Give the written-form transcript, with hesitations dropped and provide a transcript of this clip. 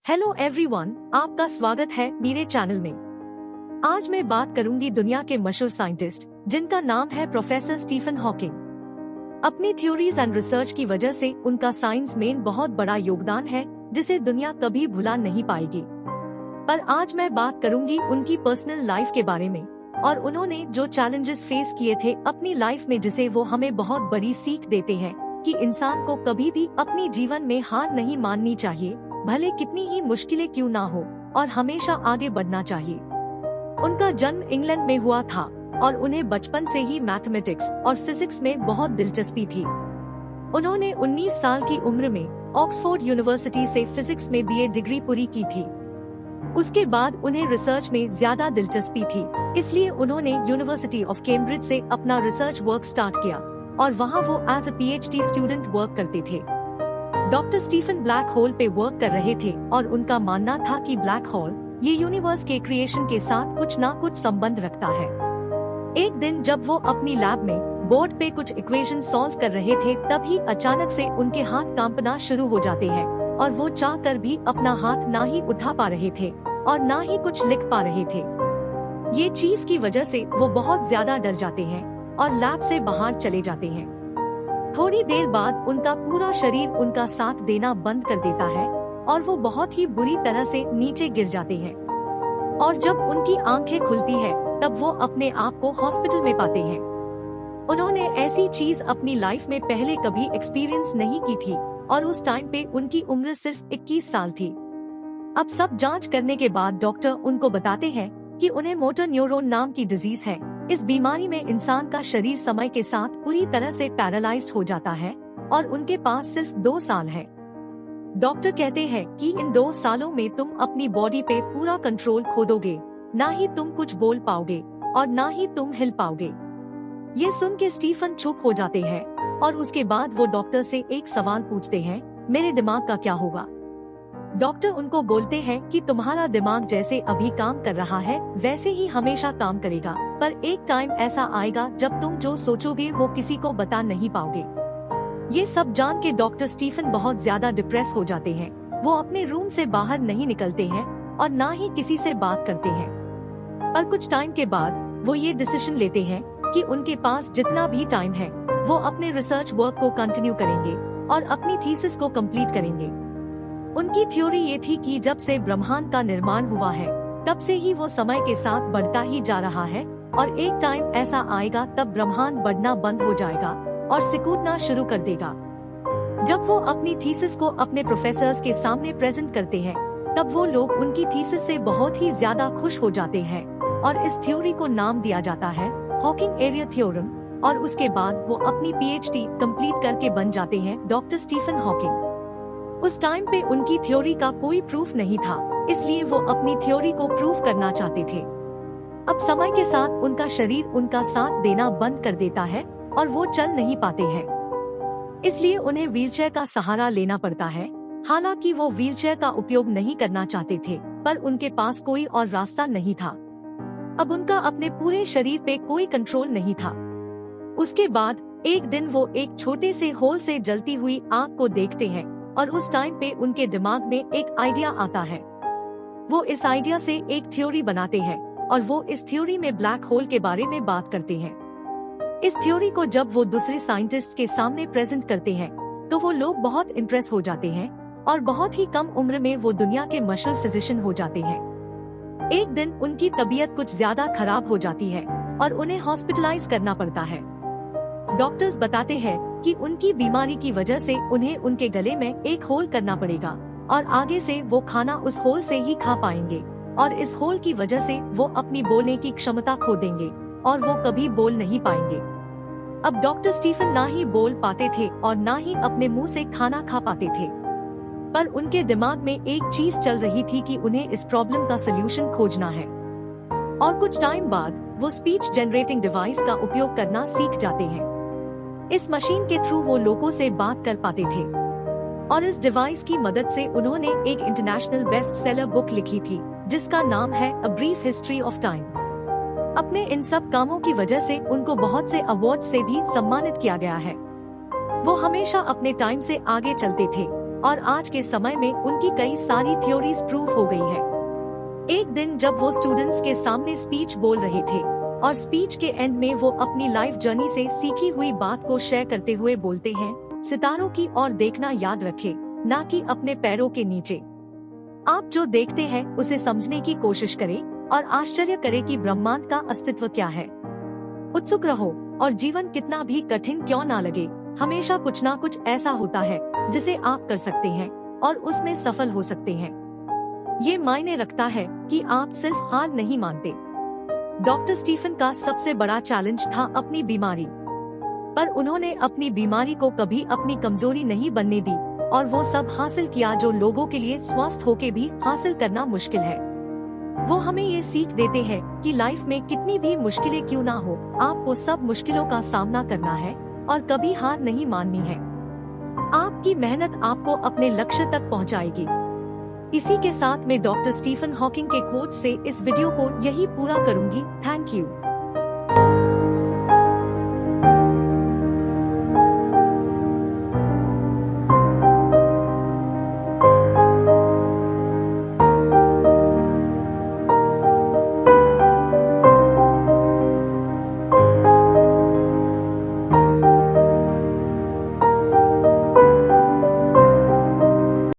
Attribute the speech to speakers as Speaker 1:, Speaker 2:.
Speaker 1: Hello everyone, आपका स्वागत है मेरे चैनल में। आज मैं बात करूंगी दुनिया के मशहूर साइंटिस्ट जिनका नाम है प्रोफेसर स्टीफन हॉकिंग। अपनी थ्योरीज एंड रिसर्च की वजह से उनका साइंस में बहुत बड़ा योगदान है जिसे दुनिया कभी भुला नहीं पाएगी। पर आज मैं बात करूंगी उनकी पर्सनल लाइफ के बारे में और उन्होंने जो चैलेंजेस फेस किए थे अपनी लाइफ में, जिसे वो हमें बहुत बड़ी सीख देते हैं कि इंसान को कभी भी अपनी जीवन में हार नहीं माननी चाहिए, भले कितनी ही मुश्किलें क्यों ना हो, और हमेशा आगे बढ़ना चाहिए। उनका जन्म इंग्लैंड में हुआ था और उन्हें बचपन से ही मैथमेटिक्स और फिजिक्स में बहुत दिलचस्पी थी। उन्होंने 19 साल की उम्र में ऑक्सफोर्ड यूनिवर्सिटी से फिजिक्स में बीए डिग्री पूरी की थी। उसके बाद उन्हें रिसर्च में ज्यादा दिलचस्पी थी, इसलिए उन्होंने यूनिवर्सिटी ऑफ कैम्ब्रिज से अपना रिसर्च वर्क स्टार्ट किया और वहाँ वो as a PhD student work करते थे। डॉक्टर स्टीफन ब्लैक होल पे वर्क कर रहे थे और उनका मानना था कि ब्लैक होल ये यूनिवर्स के क्रिएशन के साथ कुछ ना कुछ संबंध रखता है। एक दिन जब वो अपनी लैब में बोर्ड पे कुछ इक्वेशन सॉल्व कर रहे थे, तभी अचानक से उनके हाथ कांपना शुरू हो जाते हैं और वो चाहकर भी अपना हाथ ना ही उठा पा रहे थे और ना ही कुछ लिख पा रहे थे। ये चीज की वजह से वो बहुत ज्यादा डर जाते हैं और लैब से बाहर चले जाते हैं। थोड़ी देर बाद उनका पूरा शरीर उनका साथ देना बंद कर देता है और वो बहुत ही बुरी तरह से नीचे गिर जाते हैं। और जब उनकी आंखें खुलती है तब वो अपने आप को हॉस्पिटल में पाते हैं। उन्होंने ऐसी चीज अपनी लाइफ में पहले कभी एक्सपीरियंस नहीं की थी और उस टाइम पे उनकी उम्र सिर्फ 21 साल थी। अब सब जांच करने के बाद डॉक्टर उनको बताते हैं कि उन्हें मोटर न्यूरॉन नाम की डिजीज है। इस बीमारी में इंसान का शरीर समय के साथ पूरी तरह से पैरालाइज्ड हो जाता है और उनके पास सिर्फ 2 साल है। डॉक्टर कहते हैं कि इन 2 सालों में तुम अपनी बॉडी पे पूरा कंट्रोल खो दोगे, ना ही तुम कुछ बोल पाओगे और ना ही तुम हिल पाओगे। ये सुन के स्टीफन चुप हो जाते हैं और उसके बाद वो डॉक्टर से एक सवाल पूछते हैं, मेरे दिमाग का क्या होगा? डॉक्टर उनको बोलते हैं कि तुम्हारा दिमाग जैसे अभी काम कर रहा है वैसे ही हमेशा काम करेगा, पर एक टाइम ऐसा आएगा जब तुम जो सोचोगे वो किसी को बता नहीं पाओगे। ये सब जान के डॉक्टर स्टीफन बहुत ज्यादा डिप्रेस हो जाते हैं। वो अपने रूम से बाहर नहीं निकलते हैं और ना ही किसी से बात करते हैं। पर कुछ टाइम के बाद वो ये डिसीजन लेते हैं कि उनके पास जितना भी टाइम है वो अपने रिसर्च वर्क को कंटिन्यू करेंगे और अपनी थीसिस को कंप्लीट करेंगे। उनकी थ्योरी ये थी कि जब से ब्रह्मांड का निर्माण हुआ है तब से ही वो समय के साथ बढ़ता ही जा रहा है और एक टाइम ऐसा आएगा तब ब्रह्मांड बढ़ना बंद हो जाएगा और सिकुड़ना शुरू कर देगा। जब वो अपनी थीसिस को अपने प्रोफेसर्स के सामने प्रेजेंट करते हैं तब वो लोग उनकी थीसिस से बहुत ही ज्यादा खुश हो जाते हैं और इस थ्योरी को नाम दिया जाता है हॉकिंग एरिया थ्योरम। और उसके बाद वो अपनी पीएचडी कंप्लीट करके बन जाते हैं डॉक्टर स्टीफन हॉकिंग। उस टाइम पे उनकी थ्योरी का कोई प्रूफ नहीं था, इसलिए वो अपनी थ्योरी को प्रूव करना चाहते थे। अब समय के साथ उनका शरीर उनका साथ देना बंद कर देता है और वो चल नहीं पाते हैं, इसलिए उन्हें व्हीलचेयर का सहारा लेना पड़ता है। हालांकि वो व्हीलचेयर का उपयोग नहीं करना चाहते थे, पर उनके पास कोई और रास्ता नहीं था। अब उनका अपने पूरे शरीर पे कोई कंट्रोल नहीं था। उसके बाद एक दिन वो एक छोटे से होल से जलती हुई आग को देखते हैं और उस टाइम पे उनके दिमाग में एक आइडिया आता है। वो इस आइडिया से एक थ्योरी बनाते हैं और वो इस थ्योरी में ब्लैक होल के बारे में बात करते हैं। इस थ्योरी को जब वो दूसरे साइंटिस्ट के सामने प्रेजेंट करते हैं तो वो लोग बहुत इम्प्रेस हो जाते हैं और बहुत ही कम उम्र में वो दुनिया के मशहूर फिजिशियन हो जाते हैं। एक दिन उनकी तबीयत कुछ ज्यादा खराब हो जाती है और उन्हें हॉस्पिटलाइज करना पड़ता है। डॉक्टर्स बताते हैं कि उनकी बीमारी की वजह से उन्हें उनके गले में एक होल करना पड़ेगा और आगे से वो खाना उस होल से ही खा पाएंगे और इस होल की वजह से वो अपनी बोलने की क्षमता खो देंगे और वो कभी बोल नहीं पाएंगे। अब डॉक्टर स्टीफन ना ही बोल पाते थे और ना ही अपने मुंह से खाना खा पाते थे, पर उनके दिमाग में एक चीज चल रही थी कि उन्हें इस प्रॉब्लम का सलूशन खोजना है। और कुछ टाइम बाद वो स्पीच जनरेटिंग डिवाइस का उपयोग करना सीख जाते हैं। इस मशीन के थ्रू वो लोगों से बात कर पाते थे और इस डिवाइस की मदद से उन्होंने एक इंटरनेशनल बेस्ट सेलर बुक लिखी थी जिसका नाम है a brief history of time. अपने इन सब कामों की वजह से उनको बहुत से अवार्ड से भी सम्मानित किया गया है। वो हमेशा अपने टाइम से आगे चलते थे और आज के समय में उनकी कई सारी थ्योरीज प्रूव हो गई है। एक दिन जब वो स्टूडेंट्स के सामने स्पीच बोल रहे थे और स्पीच के एंड में वो अपनी लाइफ जर्नी से सीखी हुई बात को शेयर करते हुए बोलते हैं, सितारों की ओर देखना याद रखें, ना कि अपने पैरों के नीचे। आप जो देखते हैं उसे समझने की कोशिश करें और आश्चर्य करें कि ब्रह्मांड का अस्तित्व क्या है। उत्सुक रहो और जीवन कितना भी कठिन क्यों ना लगे, हमेशा कुछ ना कुछ ऐसा होता है जिसे आप कर सकते हैं और उसमें सफल हो सकते हैं। ये मायने रखता है कि आप सिर्फ हार नहीं मानते। डॉक्टर स्टीफन का सबसे बड़ा चैलेंज था अपनी बीमारी, पर उन्होंने अपनी बीमारी को कभी अपनी कमजोरी नहीं बनने दी और वो सब हासिल किया जो लोगों के लिए स्वस्थ होके भी हासिल करना मुश्किल है। वो हमें ये सीख देते हैं कि लाइफ में कितनी भी मुश्किलें क्यों ना हो, आपको सब मुश्किलों का सामना करना है और कभी हार नहीं माननी है। आपकी मेहनत आपको अपने लक्ष्य तक पहुंचाएगी। इसी के साथ मैं डॉक्टर स्टीफन हॉकिंग के कोट से इस वीडियो को यही पूरा करूंगी। Thank you.